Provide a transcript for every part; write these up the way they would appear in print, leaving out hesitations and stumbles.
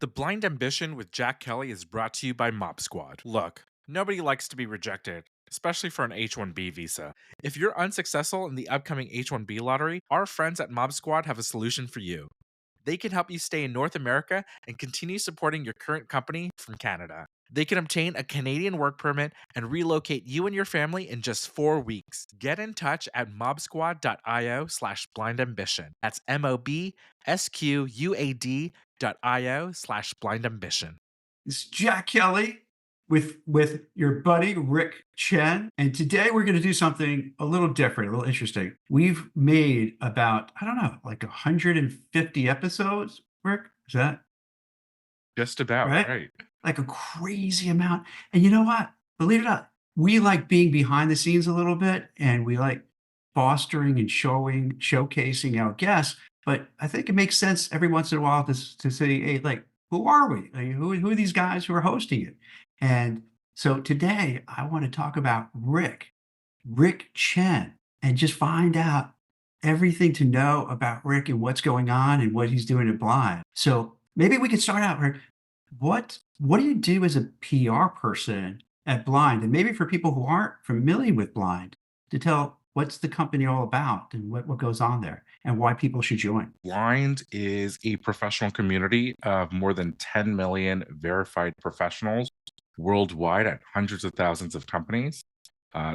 The Blind Ambition with Jack Kelly is brought to you by Mob Squad. Look, nobody likes to be rejected, especially for an H-1B visa. If you're unsuccessful in the upcoming H-1B lottery, our friends at Mob Squad have a solution for you. They can help you stay in North America and continue supporting your current company from Canada. They can obtain a Canadian work permit and relocate you and your family in just 4 weeks. Get in touch at mobsquad.io/blindambition. That's mobsquad.io/blindambition. It's Jack Kelly with your buddy Rick Chen, and today we're going to do something a little different, a little interesting. We've made about I don't know, like 150 episodes. Rick, is that Just about, right? right. Like a crazy amount. And you know what? Believe it or not, we like being behind the scenes a little bit, and we like fostering and showcasing our guests. But I think it makes sense every once in a while to say, hey, like, who are we? Like, who are these guys who are hosting it? And so today I want to talk about Rick Chen, and just find out everything to know about Rick and what's going on and what he's doing at Blind. So maybe we could start out, Rick. What do you do as a PR person at Blind? And maybe for people who aren't familiar with Blind, to tell what's the company all about and what goes on there and why people should join. Blind is a professional community of more than 10 million verified professionals worldwide at hundreds of thousands of companies.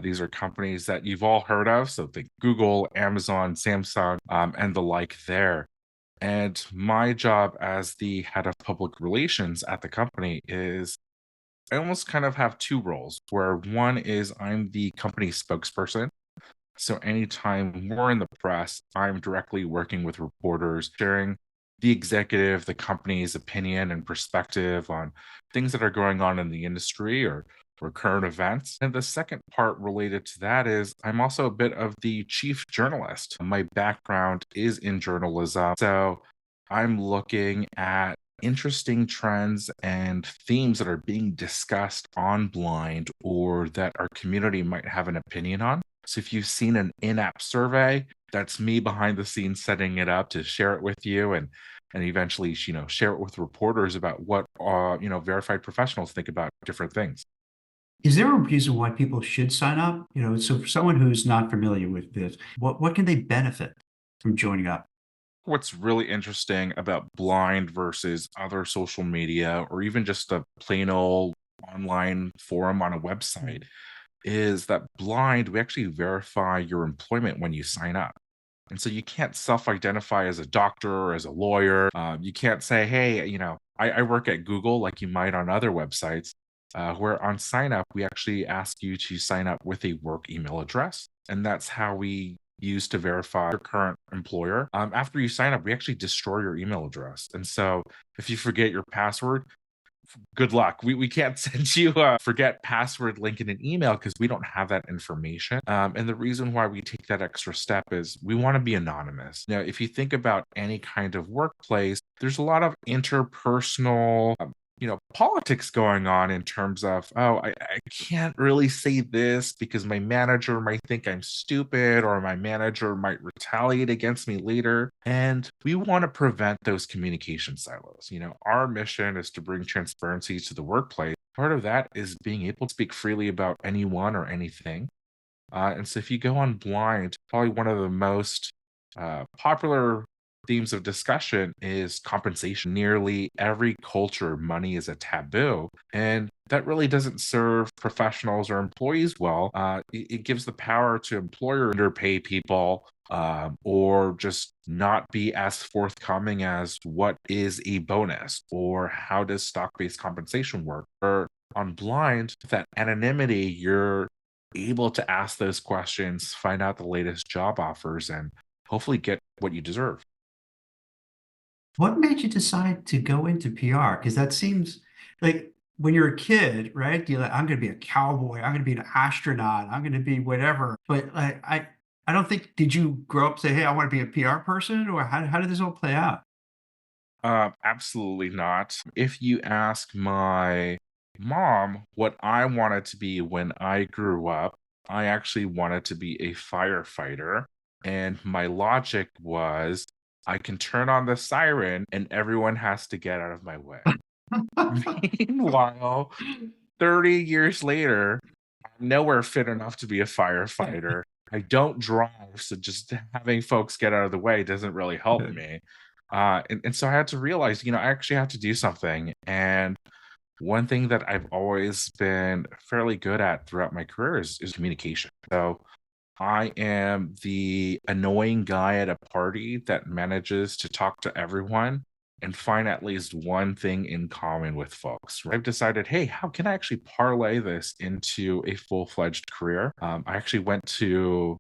These are companies that you've all heard of. So think Google, Amazon, Samsung, and the like there. And my job as the head of public relations at the company is I almost kind of have two roles, where one is I'm the company spokesperson. So anytime we're in the press, I'm directly working with reporters, sharing the executive, the company's opinion and perspective on things that are going on in the industry or current events. And the second part related to that is I'm also a bit of the chief journalist. My background is in journalism. So I'm looking at interesting trends and themes that are being discussed on Blind or that our community might have an opinion on. So if you've seen an in-app survey, that's me behind the scenes setting it up to share it with you and eventually, share it with reporters about what verified professionals think about different things. Is there a reason why people should sign up? So for someone who's not familiar with this, what can they benefit from joining up? What's really interesting about Blind versus other social media or even just a plain old online forum on a website is that Blind, we actually verify your employment when you sign up. And so you can't self-identify as a doctor or as a lawyer. You can't say, hey, I work at Google like you might on other websites, where on sign up, we actually ask you to sign up with a work email address. And that's how we use to verify your current employer. After you sign up, we actually destroy your email address. And so if you forget your password, good luck. We can't send you a forget password link in an email because we don't have that information. And the reason why we take that extra step is we want to be anonymous. Now, if you think about any kind of workplace, there's a lot of interpersonal politics going on in terms of, oh, I can't really say this because my manager might think I'm stupid or my manager might retaliate against me later. And we want to prevent those communication silos. Our mission is to bring transparency to the workplace. Part of that is being able to speak freely about anyone or anything. And so if you go on Blind, probably one of the most popular themes of discussion is compensation. Nearly every culture, money is a taboo. And that really doesn't serve professionals or employees well. It gives the power to employer underpay people or just not be as forthcoming as what is a bonus or how does stock-based compensation work. Or on Blind, that anonymity, you're able to ask those questions, find out the latest job offers, and hopefully get what you deserve. What made you decide to go into PR? Because that seems like when you're a kid, right? You're like, I'm going to be a cowboy. I'm going to be an astronaut. I'm going to be whatever. But I don't think, did you grow up and say, hey, I want to be a PR person? Or how did this all play out? Absolutely not. If you ask my mom what I wanted to be when I grew up, I actually wanted to be a firefighter. And my logic was I can turn on the siren and everyone has to get out of my way. Meanwhile, 30 years later, I'm nowhere fit enough to be a firefighter. I don't drive, so just having folks get out of the way doesn't really help me. And so I had to realize, I actually have to do something. And one thing that I've always been fairly good at throughout my career is communication. So I am the annoying guy at a party that manages to talk to everyone and find at least one thing in common with folks. I've decided, hey, how can I actually parlay this into a full fledged career? I actually went to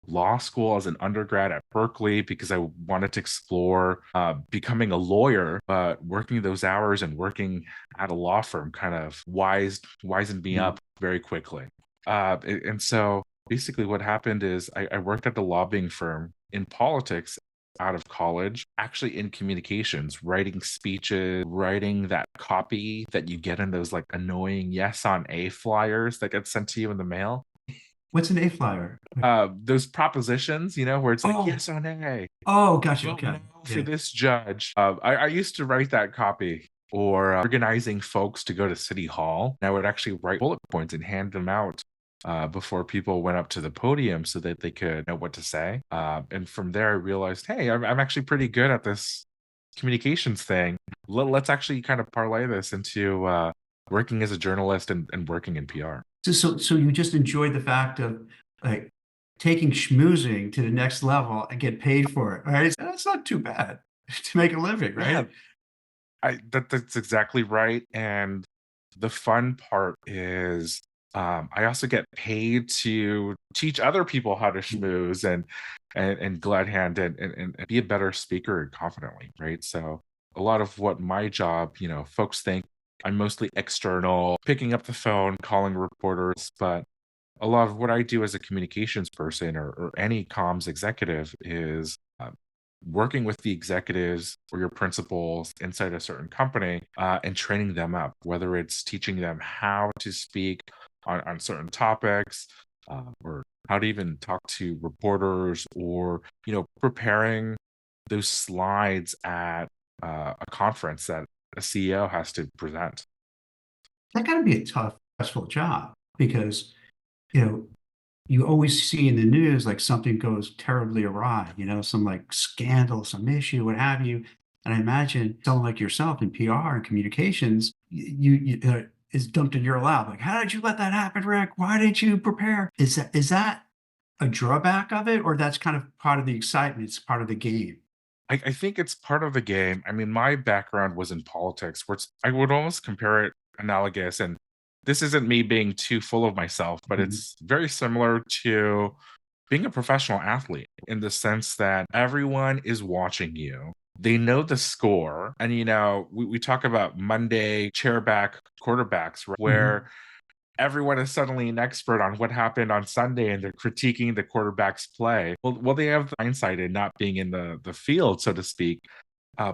law school as an undergrad at Berkeley because I wanted to explore becoming a lawyer, but working those hours and working at a law firm kind of wisened me Mm. up very quickly. And so basically, what happened is I worked at the lobbying firm in politics out of college, actually in communications, writing speeches, writing that copy that you get in those like annoying yes on A flyers that get sent to you in the mail. What's an A flyer? Those propositions, where it's like Oh, yes or nay, oh, gotcha. vote Okay. no for Yeah. this judge. I used to write that copy or organizing folks to go to City Hall. And I would actually write bullet points and hand them out before people went up to the podium so that they could know what to say. And from there, I realized, hey, I'm actually pretty good at this communications thing. Let's actually kind of parlay this into working as a journalist and working in PR. So you just enjoyed the fact of like taking schmoozing to the next level and get paid for it, right? That's not too bad to make a living, Yeah, right? that's exactly right. And the fun part is I also get paid to teach other people how to schmooze and glad hand and be a better speaker confidently, right? So a lot of what my job, folks think I'm mostly external, picking up the phone, calling reporters, but a lot of what I do as a communications person or any comms executive is working with the executives or your principals inside a certain company and training them up, whether it's teaching them how to speak on certain topics or how to even talk to reporters or, preparing those slides at a conference that a CEO has to present. That gotta be a tough, stressful job because, you know, you always see in the news like something goes terribly awry, some like scandal, some issue, what have you. And I imagine someone like yourself in PR and communications, is dumped in your lap. Like, how did you let that happen, Rick? Why didn't you prepare? Is that a drawback of it, or that's kind of part of the excitement? It's part of the game. I think it's part of the game. I mean, my background was in politics, where I would almost compare it analogous, and this isn't me being too full of myself, but Mhm. it's very similar to being a professional athlete in the sense that everyone is watching you. They know the score. And, we talk about Monday chairback quarterbacks, right, Mhm. where everyone is suddenly an expert on what happened on Sunday and they're critiquing the quarterback's play. Well, they have the hindsight in not being in the field, so to speak.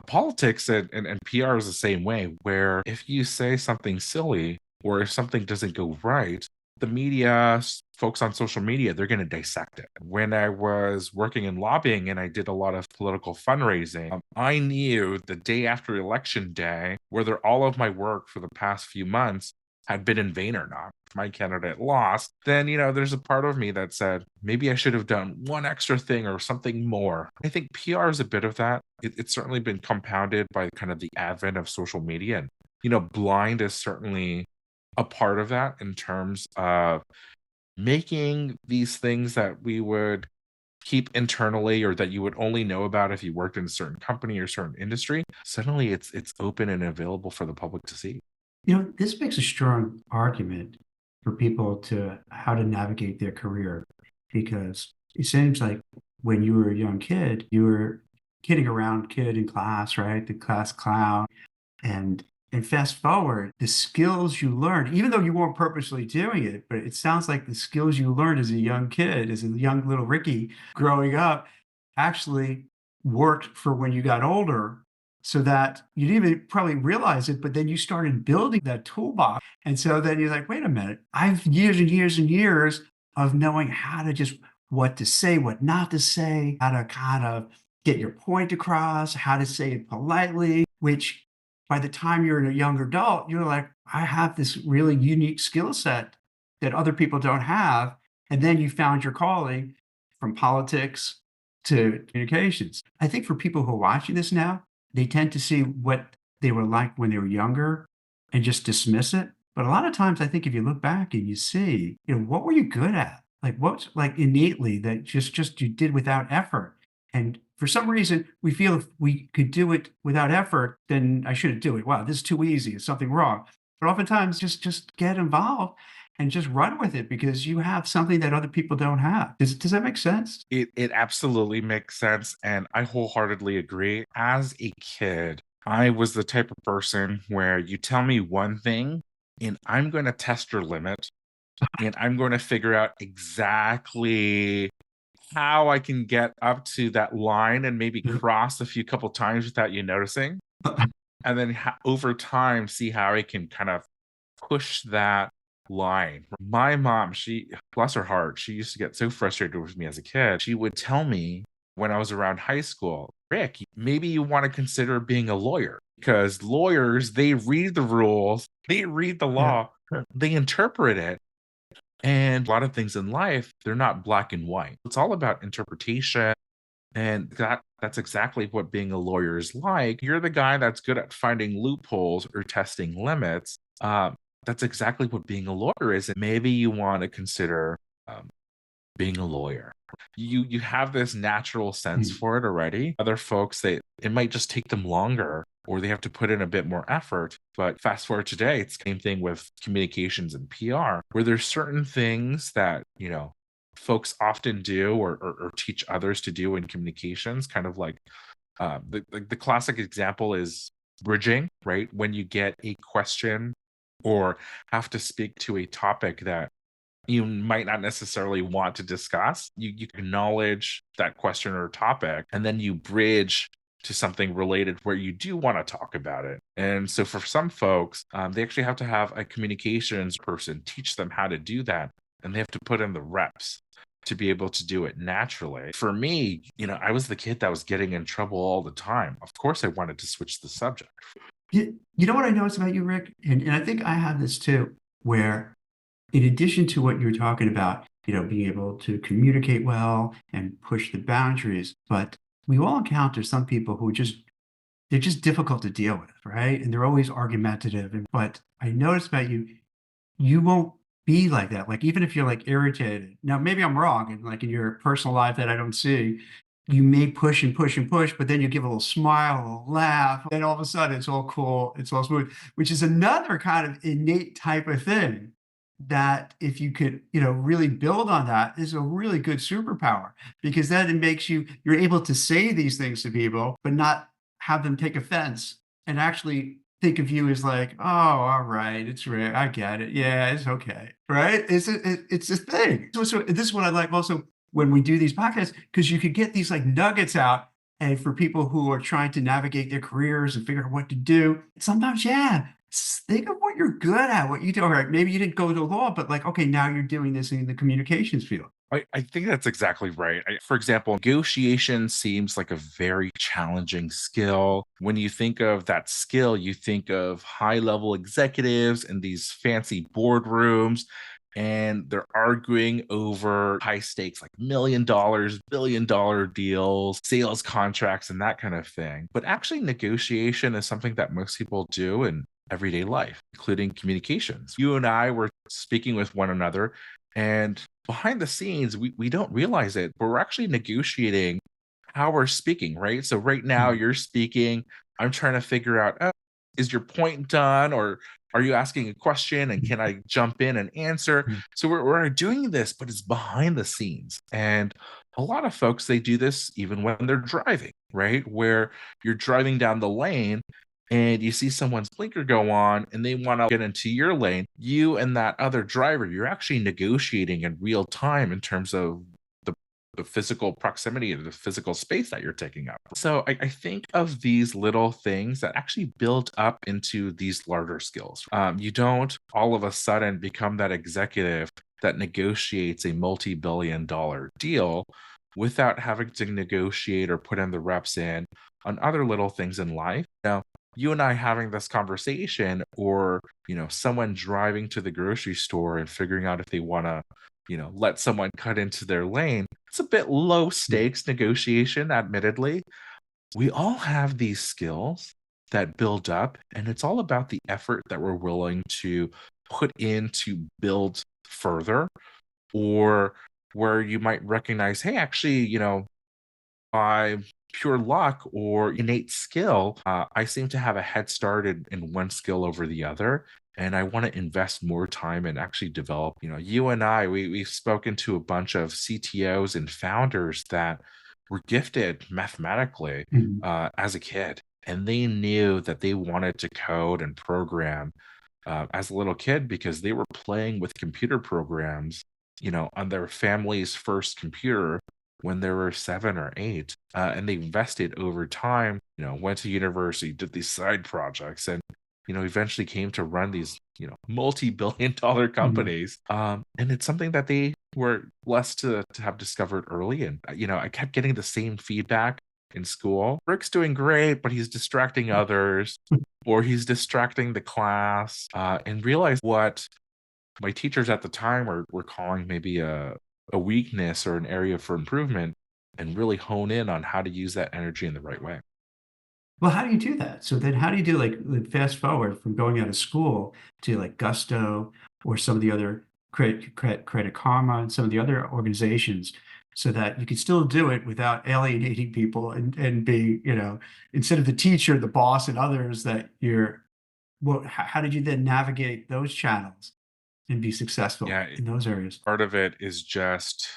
Politics and PR is the same way, where if you say something silly or if something doesn't go right, the media, folks on social media, they're going to dissect it. When I was working in lobbying and I did a lot of political fundraising, I knew the day after election day whether all of my work for the past few months had been in vain or not. If my candidate lost, then, there's a part of me that said, maybe I should have done one extra thing or something more. I think PR is a bit of that. It's certainly been compounded by kind of the advent of social media. And, blind is certainly a part of that in terms of making these things that we would keep internally or that you would only know about if you worked in a certain company or certain industry. Suddenly it's open and available for the public to see. This makes a strong argument for people to how to navigate their career because it seems like when you were a young kid, you were kidding around kid in class, right? The class clown. And and fast forward, the skills you learned, even though you weren't purposely doing it, but it sounds like the skills you learned as a young kid, as a young little Ricky growing up, actually worked for when you got older so that you didn't even probably realize it, but then you started building that toolbox. And so then you're like, wait a minute, I've years and years and years of knowing how to just what to say, what not to say, how to kind of get your point across, how to say it politely, which by the time you're a young adult, you're like, I have this really unique skill set that other people don't have. And then you found your calling from politics to communications. I think for people who are watching this now, they tend to see what they were like when they were younger and just dismiss it. But a lot of times, I think if you look back and you see, what were you good at? Like what's like innately that just you did without effort. And for some reason, we feel if we could do it without effort, then I shouldn't do it. Wow, this is too easy. It's something wrong. But oftentimes, just get involved and just run with it because you have something that other people don't have. Does that make sense? It absolutely makes sense, and I wholeheartedly agree. As a kid, I was the type of person where you tell me one thing, and I'm going to test your limit, and I'm going to figure out exactly how I can get up to that line and maybe cross a few couple times without you noticing. And then over time, see how I can kind of push that line. My mom, she, bless her heart, she used to get so frustrated with me as a kid. She would tell me when I was around high school, Rick, maybe you want to consider being a lawyer because lawyers, they read the rules, they read the Yeah. law, they interpret it. And a lot of things in life, they're not black and white. It's all about interpretation. And that's exactly what being a lawyer is like. You're the guy that's good at finding loopholes or testing limits. That's exactly what being a lawyer is. And maybe you want to consider um, being a lawyer. You have this natural sense Mm. for it already. Other folks, it might just take them longer or they have to put in a bit more effort. But fast forward today, it's the same thing with communications and PR, where there's certain things that, folks often do or teach others to do in communications, kind of like the classic example is bridging, right? When you get a question or have to speak to a topic that you might not necessarily want to discuss, you acknowledge that question or topic, and then you bridge to something related where you do want to talk about it. And so for some folks, they actually have to have a communications person teach them how to do that, and they have to put in the reps to be able to do it naturally. For me, I was the kid that was getting in trouble all the time. Of course, I wanted to switch the subject. You know what I noticed about you, Rick? And I think I have this too, where in addition to what you're talking about, being able to communicate well and push the boundaries, but we all encounter some people who they're just difficult to deal with, right? And they're always argumentative. But I noticed about you, you won't be like that. Like even if you're like irritated. Now maybe I'm wrong, and like in your personal life that I don't see, you may push and push and push, but then you give a little smile, a little laugh, then all of a sudden it's all cool, it's all smooth, which is another kind of innate type of thing that if you could, really build on that is a really good superpower because then it makes you're able to say these things to people, but not have them take offense and actually think of you as like, oh, all right, it's rare. I get it. Yeah, it's okay. Right? It's a thing. So this is what I like also when we do these podcasts, because you could get these like nuggets out. And for people who are trying to navigate their careers and figure out what to do, sometimes, yeah, think of what you're good at, what you do. All right, maybe you didn't go to law, but like, okay, now you're doing this in the communications field. I think that's exactly right. For example, negotiation seems like a very challenging skill. When you think of that skill, you think of high level executives in these fancy boardrooms, and they're arguing over high stakes like $1 million, $1 billion deals, sales contracts, and that kind of thing. But actually, negotiation is something that most people do in everyday life, including communications. You and I were speaking with one another, and behind the scenes, we don't realize it, but we're actually negotiating how we're speaking, right? So right now Mm, you're speaking, I'm trying to figure out, is your point done, or are you asking a question and mm, can I jump in and answer? mm, So we're doing this, but it's behind the scenes. And a lot of folks, they do this even when they're driving, right? Where you're driving down the lane and you see someone's blinker go on and they want to get into your lane, you and that other driver, you're actually negotiating in real time in terms of the physical proximity and the physical space that you're taking up. So I think of these little things that actually build up into these larger skills. You don't all of a sudden become that executive that negotiates a multi-billion-dollar deal without having to negotiate or put in the reps in on other little things in life. Now, you and I having this conversation, or, someone driving to the grocery store and figuring out if they want to, let someone cut into their lane. It's a bit low Mm, stakes negotiation, admittedly. We all have these skills that build up, and it's all about the effort that we're willing to put in to build further, or where you might recognize, hey, actually, by pure luck or innate skill, I seem to have a head start in one skill over the other. And I want to invest more time and actually develop. You and I, we've spoken to a bunch of CTOs and founders that were gifted mathematically mhm, as a kid. And they knew that they wanted to code and program as a little kid because they were playing with computer programs, on their family's first computer when they were 7 or 8. And they invested over time, went to university, did these side projects, and, eventually came to run these, multi-billion dollar mhm. companies. And it's something that they were blessed to have discovered early. And, I kept getting the same feedback in school. Rick's doing great, but he's distracting others, or he's distracting the class, and realize what my teachers at the time were calling maybe a weakness or an area for improvement, and really hone in on how to use that energy in the right way. Well, how do you do that? So then how do you do like fast forward from going out of school to like Gusto or some of the other Credit Karma and some of the other organizations so that you can still do it without alienating people and being, instead of the teacher, the boss and others that you're, well, how did you then navigate those channels and be successful Yeah, in those areas? part of it is just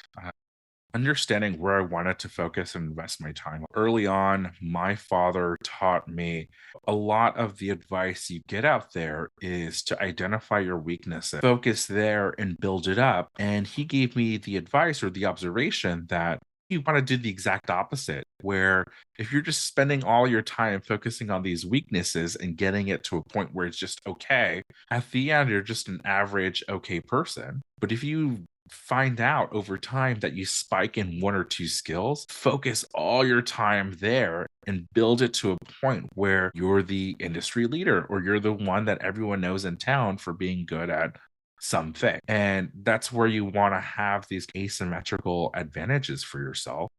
understanding where I wanted to focus and invest my time. Early on, my father taught me a lot of the advice you get out there is to identify your weaknesses, focus there and build it up. And he gave me the advice or the observation that you want to do the exact opposite, where if you're just spending all your time focusing on these weaknesses and getting it to a point where it's just okay, at the end, you're just an average, okay person. But if you find out over time that you spike in one or two skills, focus all your time there and build it to a point where you're the industry leader, or you're the one that everyone knows in town for being good at something. And that's where you want to have these asymmetrical advantages for yourself.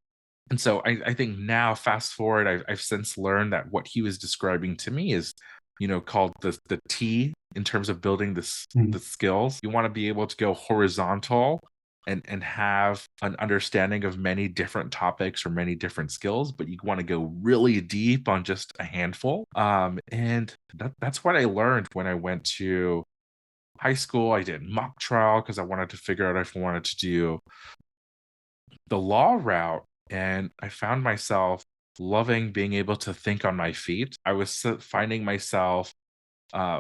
And so I think now, fast forward, I've since learned that what he was describing to me is, called the T in terms of building the Mhm. skills. You want to be able to go horizontal and have an understanding of many different topics or many different skills, but you want to go really deep on just a handful. And that's what I learned when I went to high school. I did mock trial because I wanted to figure out if I wanted to do the law route, and I found myself loving being able to think on my feet. I was finding myself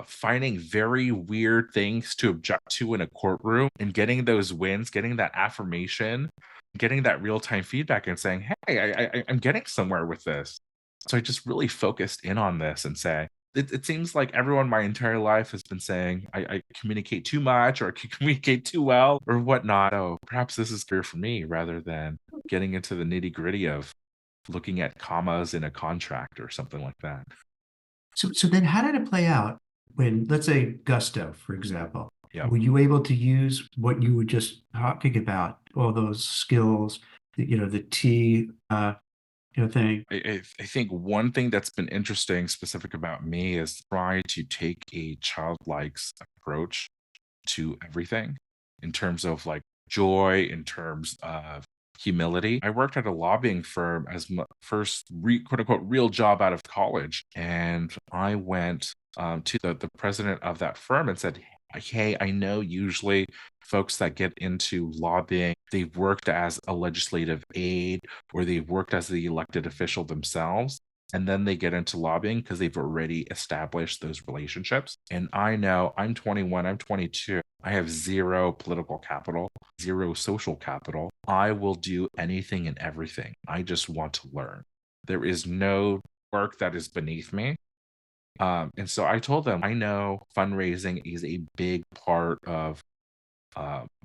finding very weird things to object to in a courtroom and getting those wins, getting that affirmation, getting that real time feedback and saying, hey, I'm getting somewhere with this. So I just really focused in on this and say, it seems like everyone my entire life has been saying I communicate too much, or I can communicate too well, or whatnot. So perhaps this is clear for me, rather than getting into the nitty gritty of looking at commas in a contract or something like that. So then how did it play out when, let's say, Gusto, for example, Yeah. were you able to use what you were just talking about, all those skills, the T, thing? I think one thing that's been interesting specific about me is try to take a childlike approach to everything in terms of like joy, in terms of humility. I worked at a lobbying firm as my first quote unquote real job out of college. And I went to the president of that firm and said, hey, I know usually folks that get into lobbying, they've worked as a legislative aide, or they've worked as the elected official themselves. And then they get into lobbying because they've already established those relationships. And I know I'm 21, I'm 22. I have zero political capital, zero social capital. I will do anything and everything. I just want to learn. There is no work that is beneath me. And so I told them, I know fundraising is a big part of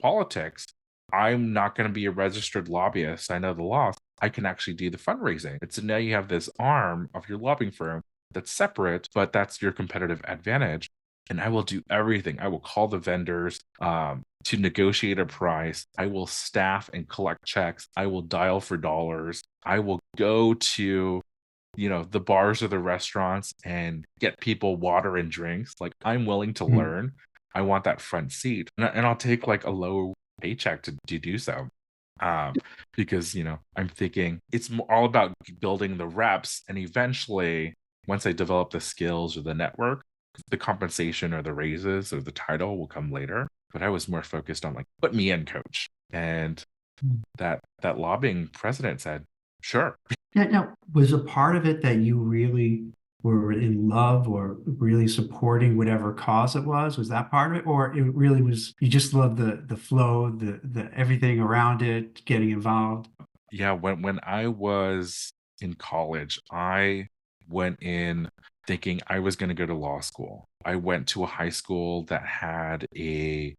politics. I'm not going to be a registered lobbyist. I know the law. I can actually do the fundraising. And so now you have this arm of your lobbying firm that's separate, but that's your competitive advantage. And I will do everything. I will call the vendors to negotiate a price. I will staff and collect checks. I will dial for dollars. I will go to the bars or the restaurants and get people water and drinks. Like, I'm willing to Mm. learn. I want that front seat. And I'll take like a low paycheck to do so. Um, because I'm thinking it's all about building the reps, and eventually, once I develop the skills or the network, the compensation or the raises or the title will come later. But I was more focused on like, put me in, coach. And Mm. that lobbying president said, sure. Yeah, now, was a part of it that you really were in love or really supporting whatever cause it was? Was that part of it? Or it really was you just loved the flow, the everything around it, getting involved? Yeah, when I was in college, I went in thinking I was going to go to law school. I went to a high school that had a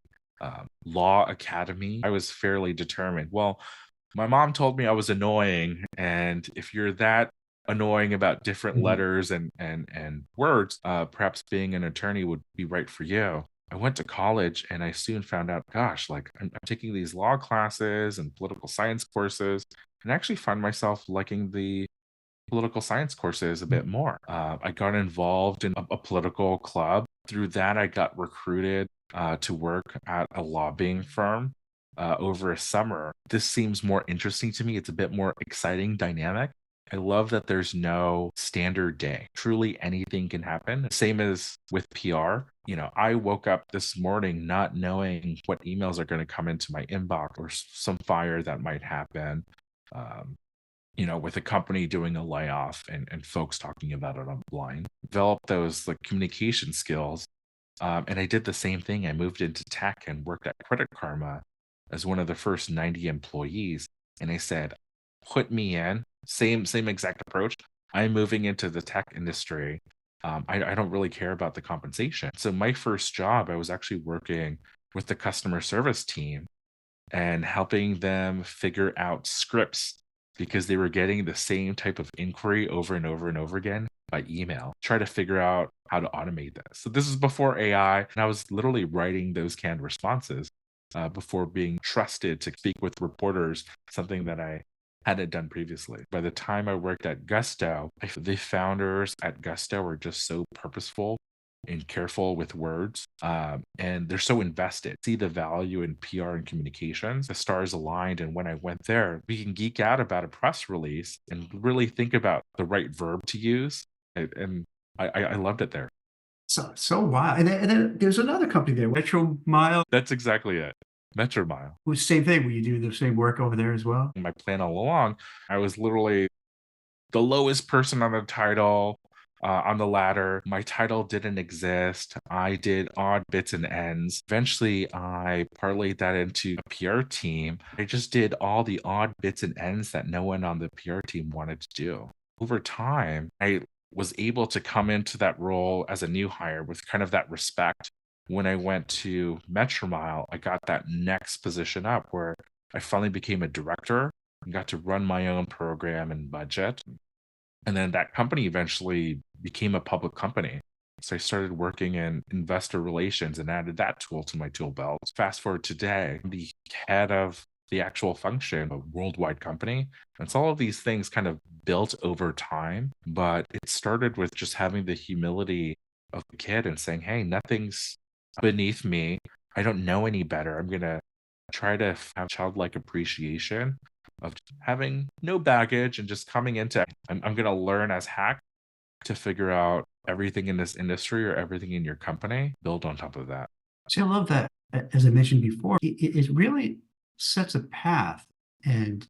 law academy. I was fairly determined. Well, my mom told me I was annoying, and if you're that annoying about different Mhm. letters and words, perhaps being an attorney would be right for you. I went to college and I soon found out, gosh, like I'm taking these law classes and political science courses, and I actually find myself liking the political science courses a bit more. I got involved in a political club. Through that, I got recruited to work at a lobbying firm over a summer. This seems more interesting to me. It's a bit more exciting, dynamic. I love that there's no standard day. Truly anything can happen. Same as with PR. I woke up this morning not knowing what emails are going to come into my inbox or some fire that might happen. Um, with a company doing a layoff and folks talking about it online. Develop those like communication skills. And I did the same thing. I moved into tech and worked at Credit Karma as one of the first 90 employees. And I said, put me in. Same exact approach. I'm moving into the tech industry. I don't really care about the compensation. So my first job, I was actually working with the customer service team and helping them figure out scripts because they were getting the same type of inquiry over and over and over again by email. Try to figure out how to automate this. So this is before AI, and I was literally writing those canned responses before being trusted to speak with reporters, something that I hadn't done previously. By the time I worked at Gusto, the founders at Gusto were just so purposeful and careful with words. And they're so invested, see the value in PR and communications. The stars aligned. And when I went there, we can geek out about a press release and really think about the right verb to use. And I loved it there. So wild. And then there's another company there, Metro Mile. That's exactly it. Metro Mile. Was same thing. Will you do the same work over there as well? My plan all along, I was literally the lowest person on the title, on the ladder. My title didn't exist. I did odd bits and ends. Eventually, I parlayed that into a PR team. I just did all the odd bits and ends that no one on the PR team wanted to do. Over time, I was able to come into that role as a new hire with kind of that respect. When I went to Metromile, I got that next position up where I finally became a director and got to run my own program and budget. And then that company eventually became a public company. So I started working in investor relations and added that tool to my tool belt. Fast forward today, I'm the head of the actual function of a worldwide company. And so all of these things kind of built over time, but it started with just having the humility of the kid and saying, hey, nothing's beneath me. I don't know any better. I'm going to try to have childlike appreciation of having no baggage and just coming into I'm going to learn as hack to figure out everything in this industry or everything in your company, build on top of that. See, I love that. As I mentioned before, it really sets a path and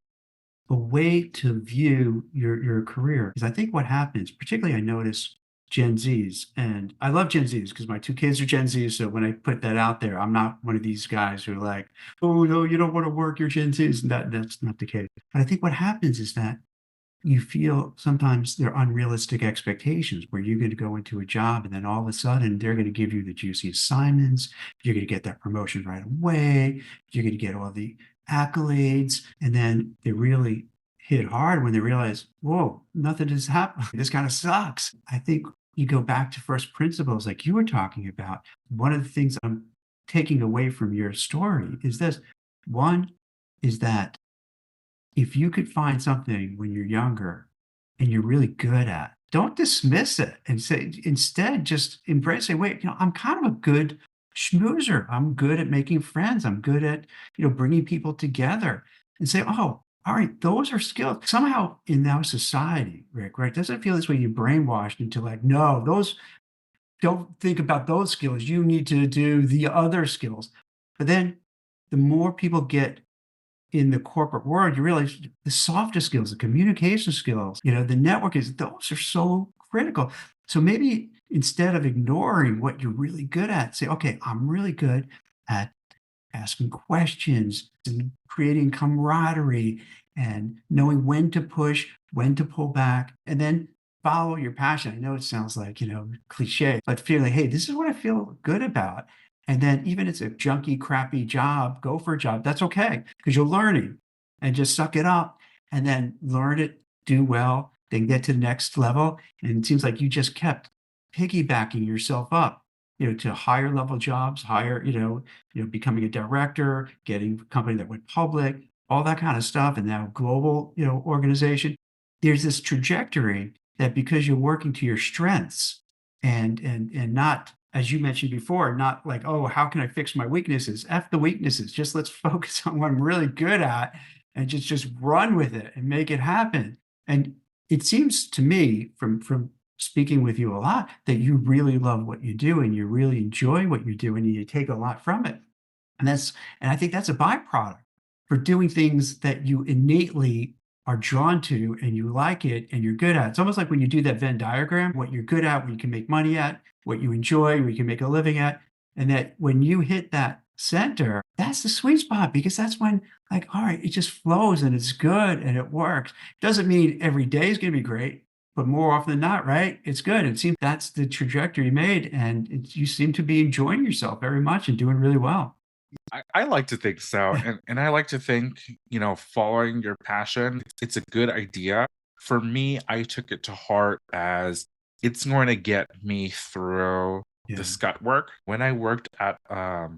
a way to view your career. Because I think what happens, particularly I notice Gen Zs, and I love Gen Zs because my two kids are Gen Zs. So when I put that out there, I'm not one of these guys who are like, oh no, you don't want to work, you're Gen Zs. And that's not the case. But I think what happens is that you feel sometimes they're unrealistic expectations where you're going to go into a job and then all of a sudden they're going to give you the juicy assignments. You're going to get that promotion right away. You're going to get all the accolades. And then they really hit hard when they realize, whoa, nothing has happened. This kind of sucks. I think you go back to first principles, like you were talking about. One of the things I'm taking away from your story is this. One is that if you could find something when you're younger and you're really good at, don't dismiss it and say, instead, just embrace it. Wait, I'm kind of a good schmoozer. I'm good at making friends. I'm good at, bringing people together and say, oh, all right, those are skills. Somehow in our society, Rick, right? Doesn't feel this way. You're brainwashed into like, no, those don't think about those skills. You need to do the other skills. But then the more people get in the corporate world, you realize the softer skills, the communication skills, the network is those are so critical. So maybe instead of ignoring what you're really good at, say, okay, I'm really good at asking questions and creating camaraderie and knowing when to push, when to pull back, and then follow your passion. I know it sounds like, cliche, but feeling, hey, this is what I feel good about. And then even if it's a junky, crappy job, go for a job. That's okay because you're learning and just suck it up and then learn it, do well, then get to the next level. And it seems like you just kept piggybacking yourself up, to higher level jobs, higher, becoming a director, getting a company that went public, all that kind of stuff, and now global, organization. There's this trajectory that because you're working to your strengths and not, as you mentioned before, not like, oh, how can I fix my weaknesses? F the weaknesses. Just let's focus on what I'm really good at and just run with it and make it happen. And it seems to me from speaking with you a lot that you really love what you do and you really enjoy what you do and you take a lot from it. And I think that's a byproduct for doing things that you innately are drawn to and you like it and you're good at. It's almost like when you do that Venn diagram, what you're good at, what you can make money at, what you enjoy, what you can make a living at. And that when you hit that center, that's the sweet spot because that's when, like, all right, it just flows and it's good and it works. Doesn't mean every day is going to be great, but more often than not, right? It's good. It seems that's the trajectory you made, and you seem to be enjoying yourself very much and doing really well. I like to think so. And I like to think, following your passion, it's a good idea. For me, I took it to heart as it's going to get me through the Yeah. scut work. When I worked at a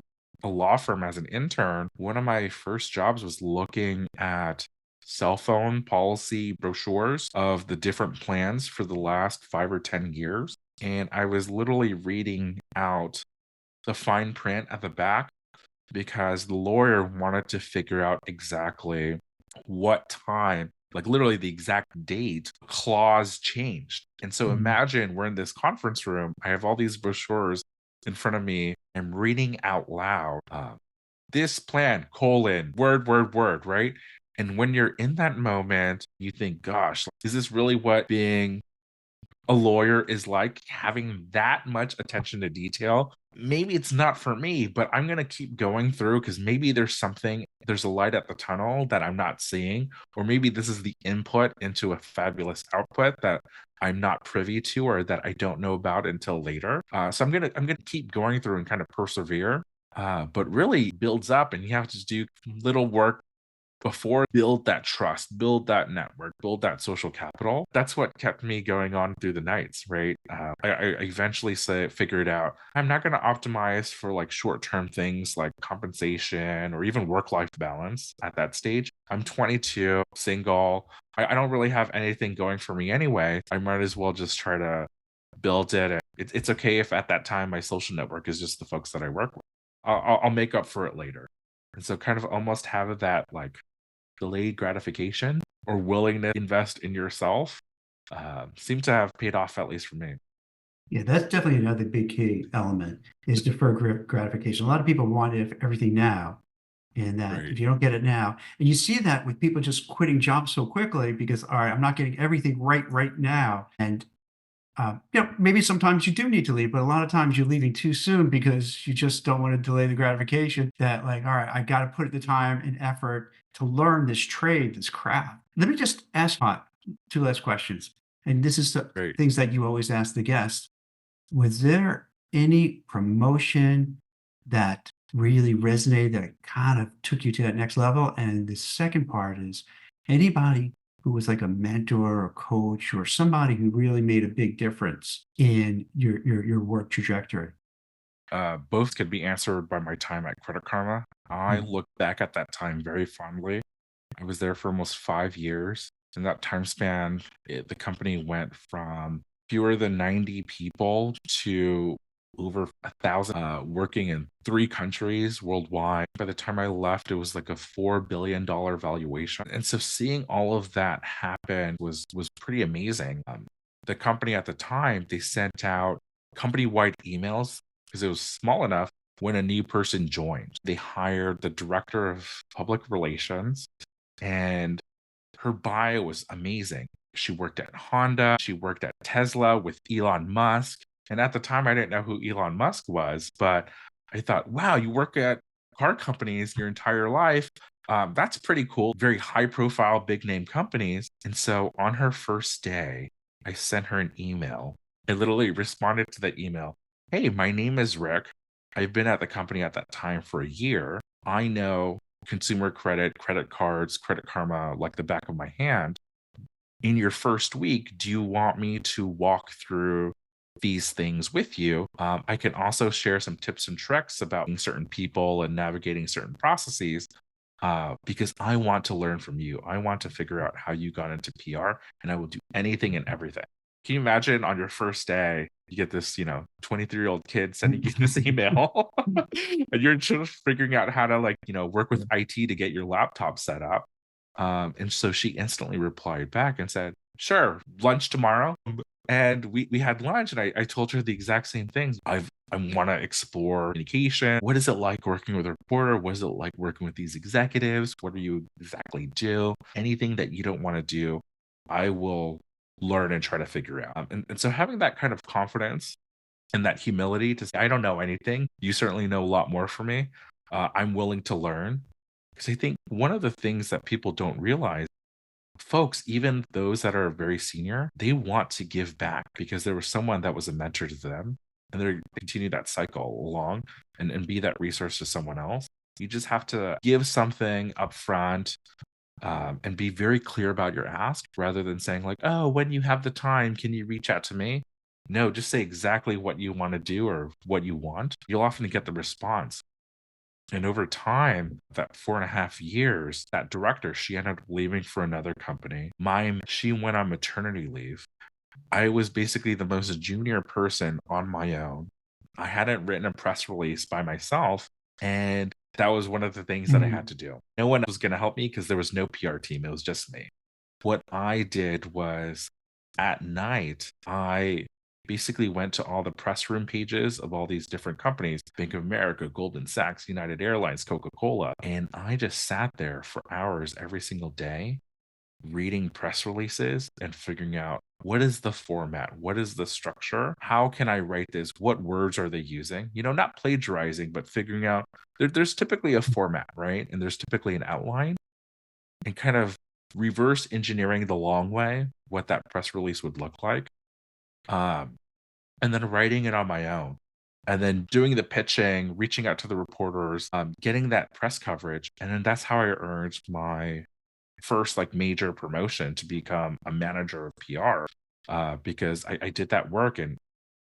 law firm as an intern, one of my first jobs was looking at cell phone policy brochures of the different plans for the last 5 or 10 years. And I was literally reading out the fine print at the back because the lawyer wanted to figure out exactly what time, like literally the exact date, clause changed. And so Mhm. imagine we're in this conference room. I have all these brochures in front of me. I'm reading out loud this plan, colon, word, right? And when you're in that moment, you think, gosh, is this really what being a lawyer is like, having that much attention to detail? Maybe it's not for me, but I'm going to keep going through because maybe there's a light at the tunnel that I'm not seeing, or maybe this is the input into a fabulous output that I'm not privy to or that I don't know about until later. So I'm gonna keep going through and kind of persevere. But really builds up, and you have to do little work before, build that trust, build that network, build that social capital. That's what kept me going on through the nights, right? I eventually figured out I'm not going to optimize for like short-term things like compensation or even work-life balance at that stage. I'm 22, single. I don't really have anything going for me anyway. I might as well just try to build it. It's okay if at that time my social network is just the folks that I work with. I'll make up for it later. And so kind of almost have that like delayed gratification or willingness to invest in yourself seem to have paid off, at least for me. Yeah, that's definitely another big key element is deferred gratification. A lot of people want everything now, and that Right. if you don't get it now, and you see that with people just quitting jobs so quickly because, all right, I'm not getting everything right now. And maybe sometimes you do need to leave, but a lot of times you're leaving too soon because you just don't want to delay the gratification that, like, all right, I got to put the time and effort to learn this trade, this craft. Let me just ask two last questions. And this is the Right. things that you always ask the guests. Was there any promotion that really resonated that kind of took you to that next level? And the second part is anybody who was like a mentor or coach or somebody who really made a big difference in your work trajectory? Both could be answered by my time at Credit Karma. I Mm, look back at that time very fondly. I was there for almost 5 years. In that time span, the company went from fewer than 90 people to over 1,000, working in 3 countries worldwide. By the time I left, it was like a $4 billion valuation. And so seeing all of that happen was pretty amazing. The company at the time, they sent out company-wide emails because it was small enough when a new person joined. They hired the director of public relations, and her bio was amazing. She worked at Honda, she worked at Tesla with Elon Musk. And at the time, I didn't know who Elon Musk was, but I thought, wow, you work at car companies your entire life. That's pretty cool. Very high profile, big name companies. And so on her first day, I sent her an email. I literally responded to that email. Hey, my name is Rick. I've been at the company at that time for a year. I know consumer credit, credit cards, Credit Karma like the back of my hand. In your first week, do you want me to walk through these things with you? I can also share some tips and tricks about certain people and navigating certain processes because I want to learn from you. I want to figure out how you got into PR, and I will do anything and everything. Can you imagine on your first day, you get this, 23-year-old kid sending you this email, and you're just figuring out how to work with IT to get your laptop set up. And so she instantly replied back and said, "Sure, lunch tomorrow." And we had lunch, and I told her the exact same things. I want to explore communication. What is it like working with a reporter? What is it like working with these executives? What do you exactly do? Anything that you don't want to do, I will learn and try to figure out. And so having that kind of confidence and that humility to say, I don't know anything. You certainly know a lot more for me. I'm willing to learn. Because I think one of the things that people don't realize, folks, even those that are very senior, they want to give back because there was someone that was a mentor to them, and they continue that cycle along and be that resource to someone else. You just have to give something upfront, and be very clear about your ask rather than saying, like, oh, when you have the time, can you reach out to me? No, just say exactly what you want to do or what you want. You'll often get the response. And over time, that 4.5 years, that director, she ended up leaving for another company. She went on maternity leave. I was basically the most junior person on my own. I hadn't written a press release by myself. And that was one of the things that I had mm, to do. No one was going to help me because there was no PR team. It was just me. What I did was at night, I basically went to all the press room pages of all these different companies, Bank of America, Goldman Sachs, United Airlines, Coca-Cola, and I just sat there for hours every single day reading press releases and figuring out what is the format? What is the structure? How can I write this? What words are they using? Not plagiarizing, but figuring out there's typically a format, right? And there's typically an outline, and kind of reverse engineering the long way what that press release would look like. Um, and then writing it on my own. And then doing the pitching, reaching out to the reporters, getting that press coverage. And then that's how I earned my first major promotion to become a manager of PR, because I did that work and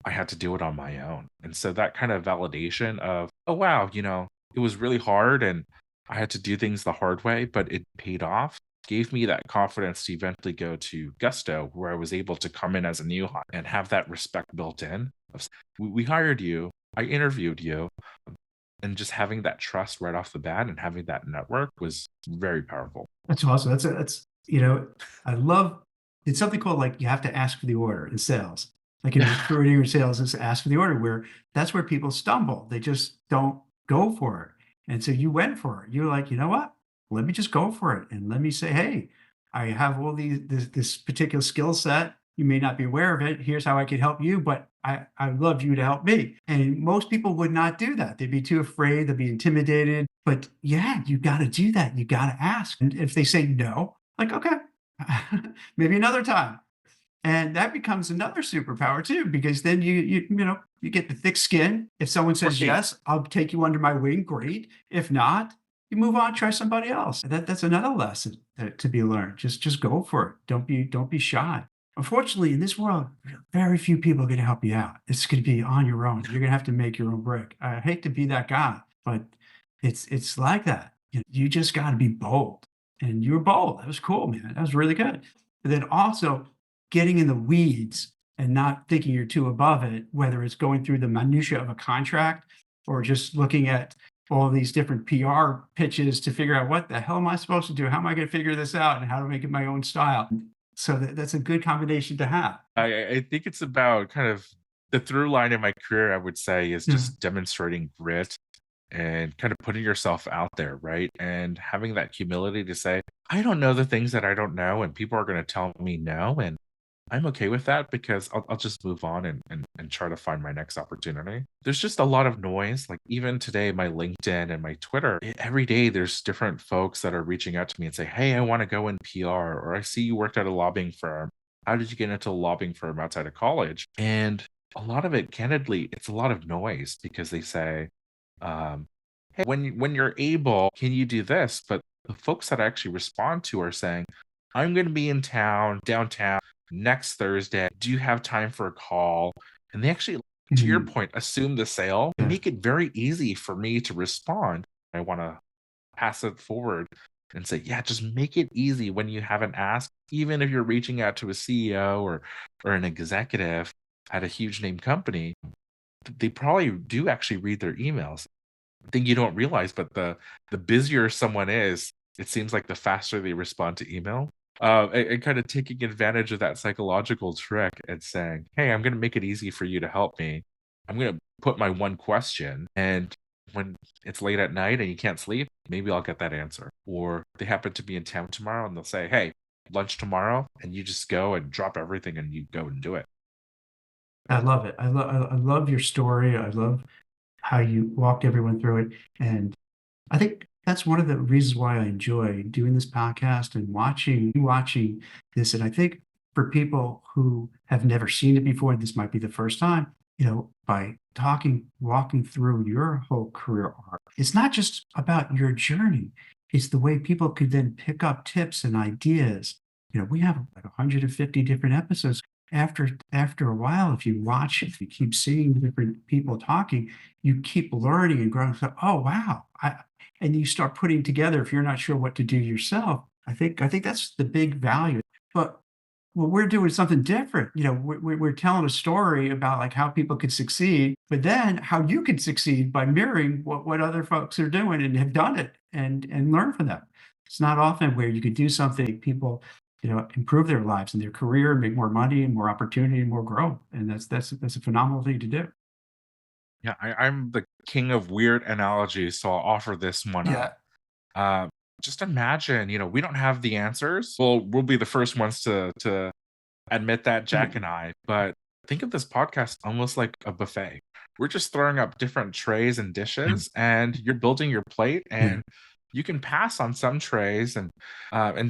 I had to do it on my own. And so that kind of validation of, oh, wow, it was really hard and I had to do things the hard way, but it paid off, gave me that confidence to eventually go to Gusto, where I was able to come in as a new hire and have that respect built in. We hired you, I interviewed you, and just having that trust right off the bat and having that network was very powerful. that's awesome. I love it's something called like you have to ask for the order in sales. Like in recruiting or sales, is ask for the order where that's where people stumble. They just don't go for it. And so you went for it. You're like, you know what? Let me just go for it. And let me say, hey, I have all this particular skill set. You may not be aware of it. Here's how I can help you, but I'd love you to help me. And most people would not do that. They'd be too afraid, they'd be intimidated. But yeah, you got to do that. You got to ask. And if they say no, like, okay, maybe another time. And that becomes another superpower too, because then you get the thick skin. If someone says Right. yes, I'll take you under my wing. Great. If not, you move on, try somebody else. That's another lesson to be learned. Just go for it. Don't be shy. Unfortunately, in this world, very few people are going to help you out. It's going to be on your own. You're going to have to make your own brick. I hate to be that guy, but it's like that. You just got to be bold, and you were bold. That was cool, man. That was really good. But then also getting in the weeds and not thinking you're too above it, whether it's going through the minutia of a contract or just looking at all these different PR pitches to figure out what the hell am I supposed to do? How am I going to figure this out and how to make it my own style? So that's a good combination to have. I think it's about kind of the through line in my career, I would say, is Yeah. just demonstrating grit and kind of putting yourself out there, right? And having that humility to say, I don't know the things that I don't know, and people are going to tell me no. And I'm okay with that because I'll just move on and try to find my next opportunity. There's just a lot of noise. Like even today, my LinkedIn and my Twitter, every day there's different folks that are reaching out to me and say, hey, I want to go in PR, or I see you worked at a lobbying firm. How did you get into a lobbying firm outside of college? And a lot of it, candidly, it's a lot of noise because they say, hey, when you're able, can you do this? But the folks that I actually respond to are saying, I'm going to be in town, downtown next Thursday. Do you have time for a call? And they actually, to your Mhm. point, assume the sale and Yeah. make it very easy for me to respond. I want to pass it forward and say, yeah, just make it easy when you have an ask, even if you're reaching out to a CEO or an executive at a huge name company, they probably do actually read their emails. Thing you don't realize, but the busier someone is, it seems like the faster they respond to email. And kind of taking advantage of that psychological trick and saying, "Hey, I'm going to make it easy for you to help me. I'm going to put my one question, and when it's late at night and you can't sleep, maybe I'll get that answer." Or they happen to be in town tomorrow, and they'll say, "Hey, lunch tomorrow," and you just go and drop everything and you go and do it. I love it. I love your story. I love how you walked everyone through it. And I think that's one of the reasons why I enjoy doing this podcast and watching this. And I think for people who have never seen it before, this might be the first time, by walking through your whole career arc, it's not just about your journey. It's the way people could then pick up tips and ideas. We have like 150 different episodes. After a while, if you watch it, if you keep seeing different people talking, you keep learning and growing. So, oh wow, and you start putting together if you're not sure what to do yourself. I think that's the big value. But well, we're doing something different. We're telling a story about like how people could succeed, but then how you can succeed by mirroring what other folks are doing and have done it and learn from them. It's not often where you could do something people improve their lives and their career, make more money and more opportunity and more growth, and that's a phenomenal thing to do. Yeah, I'm the king of weird analogies, so I'll offer this one up. Yeah. Uh, just imagine, we don't have the answers. Well, we'll be the first ones to admit that, Jack and I. But think of this podcast almost like a buffet. We're just throwing up different trays and Yeah. dishes, and you're building your plate, Yeah. and you can pass on some trays and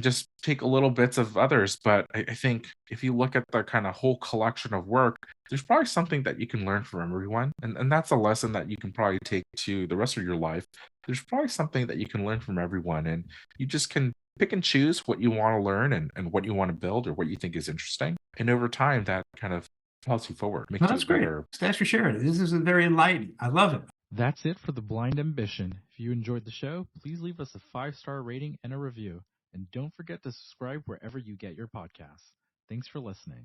just take a little bits of others. But I think if you look at the kind of whole collection of work, there's probably something that you can learn from everyone, and that's a lesson that you can probably take to the rest of your life. There's probably something that you can learn from everyone, and you just can pick and choose what you want to learn and what you want to build or what you think is interesting. And over time, that kind of propels you forward, Well, makes you a that's great. better. Thanks for sharing. This is very enlightening. I love it. That's it for The Blind Ambition. If you enjoyed the show, please leave us a 5-star rating and a review. And don't forget to subscribe wherever you get your podcasts. Thanks for listening.